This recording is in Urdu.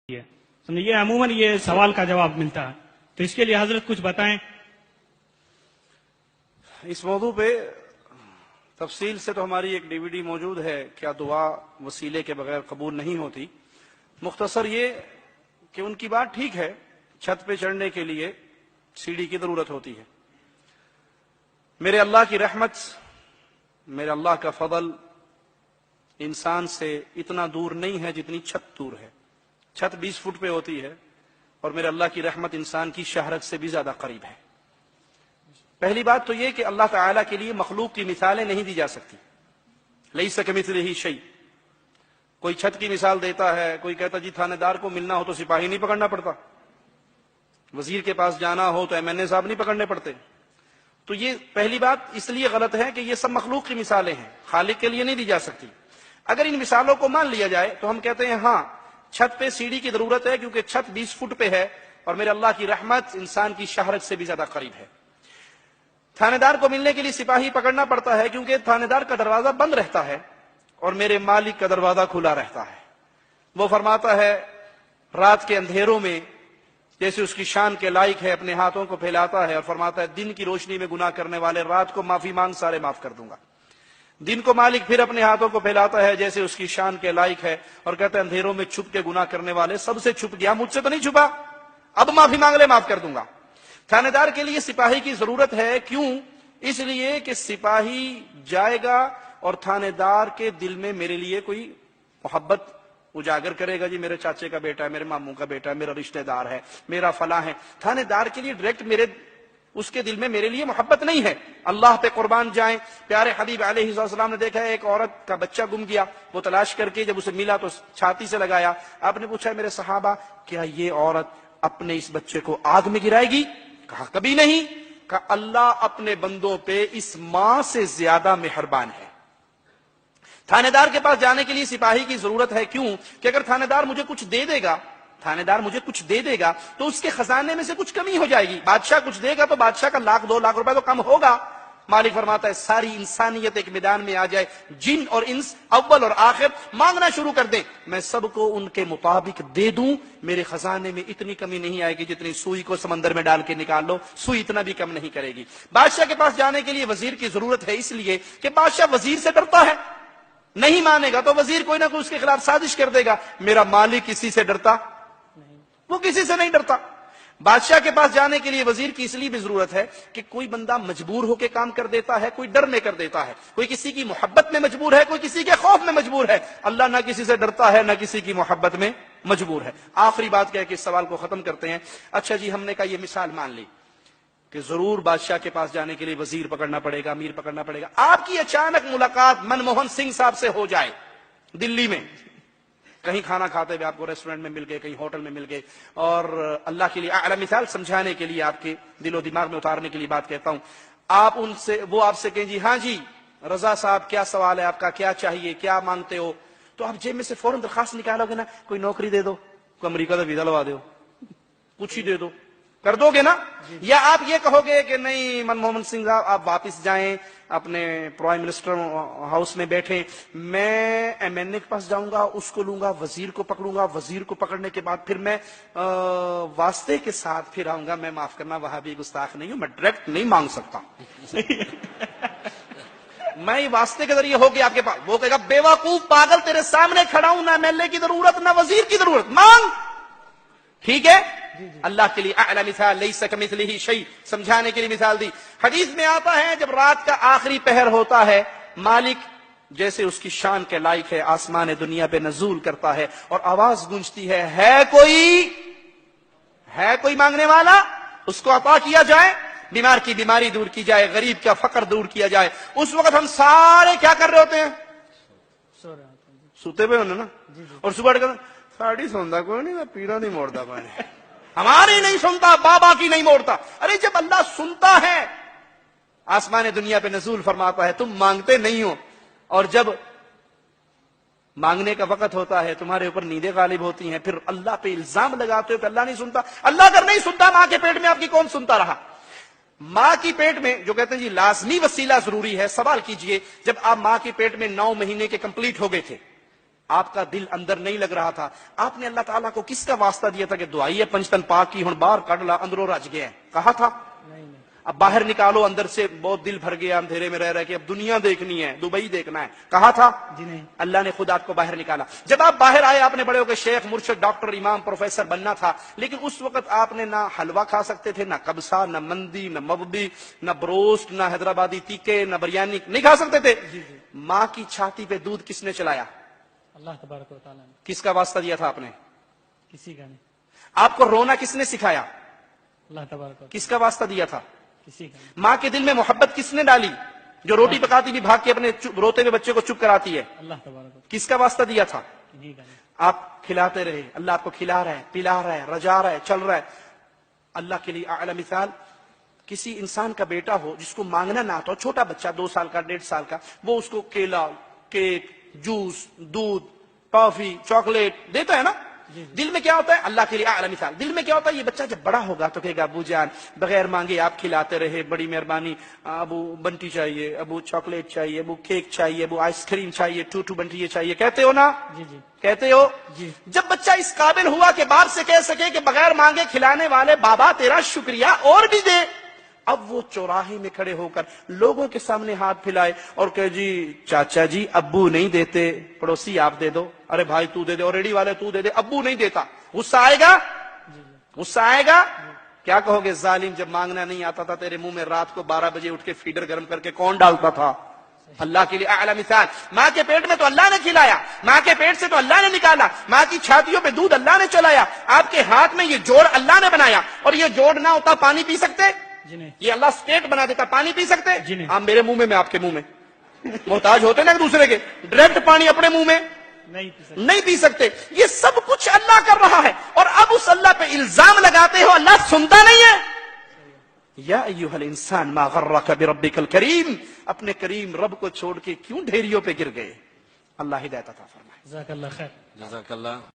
ہے سمجھے، عموماً یہ سوال کا جواب ملتا ہے، تو اس کے لیے حضرت کچھ بتائیں۔ اس موضوع پہ تفصیل سے تو ہماری ایک ڈی وی ڈی موجود ہے، کیا دعا وسیلے کے بغیر قبول نہیں ہوتی۔ مختصر یہ کہ ان کی بات ٹھیک ہے، چھت پہ چڑھنے کے لیے سیڑھی کی ضرورت ہوتی ہے۔ میرے اللہ کی رحمت، میرے اللہ کا فضل انسان سے اتنا دور نہیں ہے جتنی چھت دور ہے۔ چھت 20 فٹ پہ ہوتی ہے اور میرے اللہ کی رحمت انسان کی شہرت سے بھی زیادہ قریب ہے۔ پہلی بات تو یہ کہ اللہ تعالیٰ کے لیے مخلوق کی مثالیں نہیں دی جا سکتی۔ لیس کمثلہ شیء۔ کوئی چھت کی مثال دیتا ہے، کوئی کہتا جی تھانے دار کو ملنا ہو تو سپاہی نہیں پکڑنا پڑتا، وزیر کے پاس جانا ہو تو MNA صاحب نہیں پکڑنے پڑتے۔ تو یہ پہلی بات اس لیے غلط ہے کہ یہ سب مخلوق کی مثالیں ہیں، خالق کے لیے نہیں دی جا سکتی۔ اگر ان مثالوں کو مان لیا جائے تو ہم کہتے ہیں ہاں چھت پہ سیڑھی کی ضرورت ہے، کیونکہ چھت 20 فٹ پہ ہے اور میرے اللہ کی رحمت انسان کی شہرت سے بھی زیادہ قریب ہے۔ تھانے دار کو ملنے کے لیے سپاہی پکڑنا پڑتا ہے کیونکہ تھانے دار کا دروازہ بند رہتا ہے اور میرے مالک کا دروازہ کھلا رہتا ہے۔ وہ فرماتا ہے رات کے اندھیروں میں جیسے اس کی شان کے لائق ہے اپنے ہاتھوں کو پھیلاتا ہے اور فرماتا ہے دن کی روشنی میں گناہ کرنے والے رات کو معافی مانگ سارے معاف کر دوں گا۔ دن کو مالک پھر اپنے ہاتھوں کو پھیلاتا ہے جیسے اس کی شان کے لائق ہے اور کہتا ہے اندھیروں میں چھپ کے گناہ کرنے والے سب سے چھپ گیا، مجھ سے تو نہیں چھپا، اب معافی مانگ لے معاف کر دوں گا۔ تھانے دار کے لیے سپاہی کی ضرورت ہے، کیوں؟ اس لیے کہ سپاہی جائے گا اور تھانے دار کے دل میں میرے لیے کوئی محبت اجاگر کرے گا، جی میرے چاچے کا بیٹا ہے، میرے ماموں کا بیٹا ہے، میرا رشتہ دار ہے، میرا فلاں ہے۔ تھانے دار کے لیے ڈائریکٹ اس کے دل میں میرے لیے محبت نہیں ہے۔ اللہ پہ قربان جائیں، پیارے حبیب علیہ السلام نے دیکھا ہے ایک عورت کا بچہ گم گیا، وہ تلاش کر کے جب اسے ملا تو چھاتی سے لگایا۔ آپ نے پوچھا میرے صحابہ کیا یہ عورت اپنے اس بچے کو آگ میں گرائے گی؟ کہا کبھی نہیں۔ کہا اللہ اپنے بندوں پہ اس ماں سے زیادہ مہربان ہے۔ تھانے دار کے پاس جانے کے لیے سپاہی کی ضرورت ہے، کیوں؟ کہ اگر تھانے دار مجھے کچھ دے دے گا تو اس کے خزانے میں سے کچھ کمی ہو جائے گی۔ بادشاہ کچھ دے گا تو بادشاہ کا 1,00,000 2 لاکھ روپے تو کم ہوگا۔ مالک فرماتا ہے ساری انسانیت ایک میدان میں آ جائے، جن اور انس اول اور آخر مانگنا شروع کر دیں، میں سب کو ان کے مطابق دے دوں، میرے خزانے میں اتنی کمی نہیں آئے گی جتنی سوئی کو سمندر میں ڈال کے نکال لو، سوئی اتنا بھی کم نہیں کرے گی۔ بادشاہ کے پاس جانے کے لیے وزیر کی ضرورت ہے، اس لیے کہ بادشاہ وزیر سے ڈرتا ہے، نہیں مانے گا تو وزیر کوئی نہ کوئی اس کے خلاف سازش کر دے گا۔ میرا مالک کسی سے ڈرتا؟ وہ کسی سے نہیں ڈرتا۔ بادشاہ کے پاس جانے کے لیے وزیر کی اس لیے بھی ضرورت ہے کہ کوئی بندہ مجبور ہو کے کام کر دیتا ہے، کوئی ڈر میں کر دیتا ہے، کوئی کسی کی محبت میں مجبور ہے، کوئی کسی کے خوف میں مجبور ہے۔ اللہ نہ کسی سے ڈرتا ہے نہ کسی کی محبت میں مجبور ہے۔ آخری بات کہہ کے اس سوال کو ختم کرتے ہیں۔ اچھا جی ہم نے کہا یہ مثال مان لی کہ ضرور بادشاہ کے پاس جانے کے لیے وزیر پکڑنا پڑے گا، امیر پکڑنا پڑے گا۔ آپ کی اچانک ملاقات منموہن سنگھ صاحب سے ہو جائے دلی میں، کہیں کھانا کھاتے ہوئے آپ کو ریسٹورنٹ میں مل گئے، کہیں ہوٹل میں مل گئے، اور اللہ کے لیے اعلی مثال سمجھانے کے لیے آپ کے دل و دماغ میں اتارنے کے لیے بات کہتا ہوں، وہ آپ سے کہیں جی ہاں جی رضا صاحب کیا سوال ہے آپ کا، کیا چاہیے، کیا مانگتے ہو؟ تو آپ جیب میں سے فوراً درخواست نکالو گے نا، کوئی نوکری دے دو، کوئی امریکہ کا ویزا لوا دو، کچھ ہی دے دو، کر دو گے نا؟ یا آپ یہ کہو گے کہ نہیں منموہن سنگھ صاحب آپ واپس جائیں اپنے پرائم منسٹر ہاؤس میں بیٹھیں، میں MNA کے پاس جاؤں گا، اس کو لوں گا، وزیر کو پکڑوں گا، وزیر کو پکڑنے کے بعد پھر میں واسطے کے ساتھ پھر آؤں گا، میں معاف کرنا وہاں بھی گستاخ نہیں ہوں، میں ڈائریکٹ نہیں مانگ سکتا میں یہ واسطے کے ذریعے ہو گیا آپ کے پاس۔ وہ کہے گا بے وقوف پاگل تیرے سامنے کھڑا ہوں، نہ MLA کی ضرورت نہ وزیر کی ضرورت، مانگ۔ ٹھیک ہے؟ اللہ کے لیے اعلی مثال لیس کمثلہ شیء سمجھانے کے لیے مثال دی۔ حدیث میں آتا ہے جب رات کا آخری پہر ہوتا ہے مالک جیسے اس کی شان کے لائق ہے آسمان دنیا پہ نزول کرتا ہے اور آواز گونجتی ہے کوئی مانگنے والا، اس کو عطا کیا جائے، بیمار کی بیماری دور کی جائے، غریب کا فقر دور کیا جائے۔ اس وقت ہم سارے کیا کر رہے ہوتے ہیں؟ سوتے ہوئے ہونے نا، اور صبح ساڑی سوندا کوئی نہیں، پیڑا نہیں موڑتا پانے، ہماری نہیں سنتا، بابا کی نہیں موڑتا۔ ارے جب اللہ سنتا ہے آسمان دنیا پہ نزول فرماتا ہے، تم مانگتے نہیں ہو، اور جب مانگنے کا وقت ہوتا ہے تمہارے اوپر نیندیں غالب ہوتی ہیں، پھر اللہ پہ الزام لگاتے ہو کہ اللہ نہیں سنتا۔ اللہ اگر نہیں سنتا ماں کے پیٹ میں آپ کی کون سنتا رہا؟ ماں کی پیٹ میں جو کہتے ہیں جی لازمی وسیلہ ضروری ہے، سوال کیجئے جب آپ ماں کی پیٹ میں 9 مہینے کے کمپلیٹ ہو گئے تھے آپ کا دل اندر نہیں لگ رہا تھا. آپ نے اللہ تعالیٰ کو کس کا واسطہ دیا تھا کہ دعائی ہے پنجتن پاک کی ہن باہر کڈ لا اندروں رج گیا ہے؟ کہا تھا اب باہر نکالو اندر سے بہت دل بھر گیا اندھیرے میں رہ رہے کہ اب دنیا دیکھنی ہے دبئی دیکھنا ہے؟ کہا تھا جی نہیں. اللہ نے خود آپ کو باہر نکالا. جب آپ باہر آئے آپ نے بڑے ہو کے شیخ مرشد ڈاکٹر امام پروفیسر بننا تھا, لیکن اس وقت آپ نے نہ حلوہ کھا سکتے تھے, نہ قبصہ, نہ مندی, نہ مبدی, نہ بروسٹ, نہ حیدرآبادی تیکے, نہ بریانی نہیں کھا سکتے تھے. ماں کی چھاتی پہ دودھ کس نے چلایا؟ اللہ تبارک و تعالیٰ نے. کس کا واسطہ دیا تھا آپ نے؟ کسی کا نہیں. آپ کو رونا کس نے سکھایا؟ اللہ تبارک و کس کا واسطہ دیا تھا؟ کسی کا نہیں. ماں کے دل میں محبت کس نے ڈالی جو روٹی پکاتی بھی بھاگ کے اپنے روتے ہوئے بچے کو چپ کراتی ہے؟ اللہ تبارک و کس کا واسطہ دیا تھا؟ کسی کا نہیں. آپ کھلاتے رہے, اللہ آپ کو کھلا رہا ہے, پلا رہا ہے, رجا رہا ہے, چل رہا ہے. اللہ کے لیے اعلی مثال کسی انسان کا بیٹا ہو جس کو مانگنا نہ آتا ہو, چھوٹا بچہ 2 سال کا 1.5 سال کا, وہ اس کو کیلا, کیک, جوس, دودھ, ٹافی, چاکلیٹ دیتا ہے نا, دل میں کیا ہوتا ہے؟ اللہ کے لیے اعلی مثال دل میں کیا ہوتا ہے؟ یہ بچہ جب بڑا ہوگا تو کہے گا ابو جان بغیر مانگے آپ کھلاتے رہے, بڑی مہربانی, ابو بنٹی چاہیے, ابو چاکلیٹ چاہیے, ابو کیک چاہیے, ابو آئس کریم چاہیے, ٹو بنٹی یہ چاہیے. کہتے ہو نا؟ جی جی کہتے ہو؟ جی. جب بچہ اس قابل ہوا کہ باپ سے کہہ سکے کہ بغیر مانگے کھلانے والے بابا تیرا شکریہ اور بھی دے, اب وہ چوراہے میں کھڑے ہو کر لوگوں کے سامنے ہاتھ پھیلائے اور کہ جی چاچا جی ابو نہیں دیتے, پڑوسی آپ دے دو, ارے بھائی تو دے دے, اور ریڈی والے تو دے دے, ابو نہیں دیتا. غصہ آئے گا؟ غصہ آئے گا؟ کیا کہو گے؟ ظالم, جب مانگنا نہیں آتا تھا تیرے منہ میں رات کو 12 بجے اٹھ کے فیڈر گرم کر کے کون ڈالتا تھا؟ اللہ کے لیے اعلی مثال. ماں کے پیٹ میں تو اللہ نے کھلایا, ماں کے پیٹ سے تو اللہ نے نکالا, ماں کی چھاتیوں پہ دودھ اللہ نے چلایا, آپ کے ہاتھ میں یہ جوڑ اللہ نے بنایا, اور یہ جوڑ نہ ہوتا پانی پی سکتے؟ جی نہیں. یہ اللہ اسٹیٹ بنا دیتا, پانی پی سکتے؟ جی نہیں. آپ میرے منہ میں آپ کے منہ میں محتاج ہوتے نا ایک دوسرے کے, ڈائریکٹ پانی اپنے منہ میں نہیں پی سکتے. نہیں پی سکتے. یہ سب کچھ اللہ کر رہا ہے, اور اب اس اللہ پہ الزام لگاتے ہو اللہ سنتا نہیں ہے. یا ایھا الانسان ما غرک بربک الکریم, اپنے کریم رب کو چھوڑ کے کیوں ڈھیریوں پہ گر گئے؟ اللہ ہدایت عطا فرمائے. جزاک اللہ خیر. جزاک اللہ.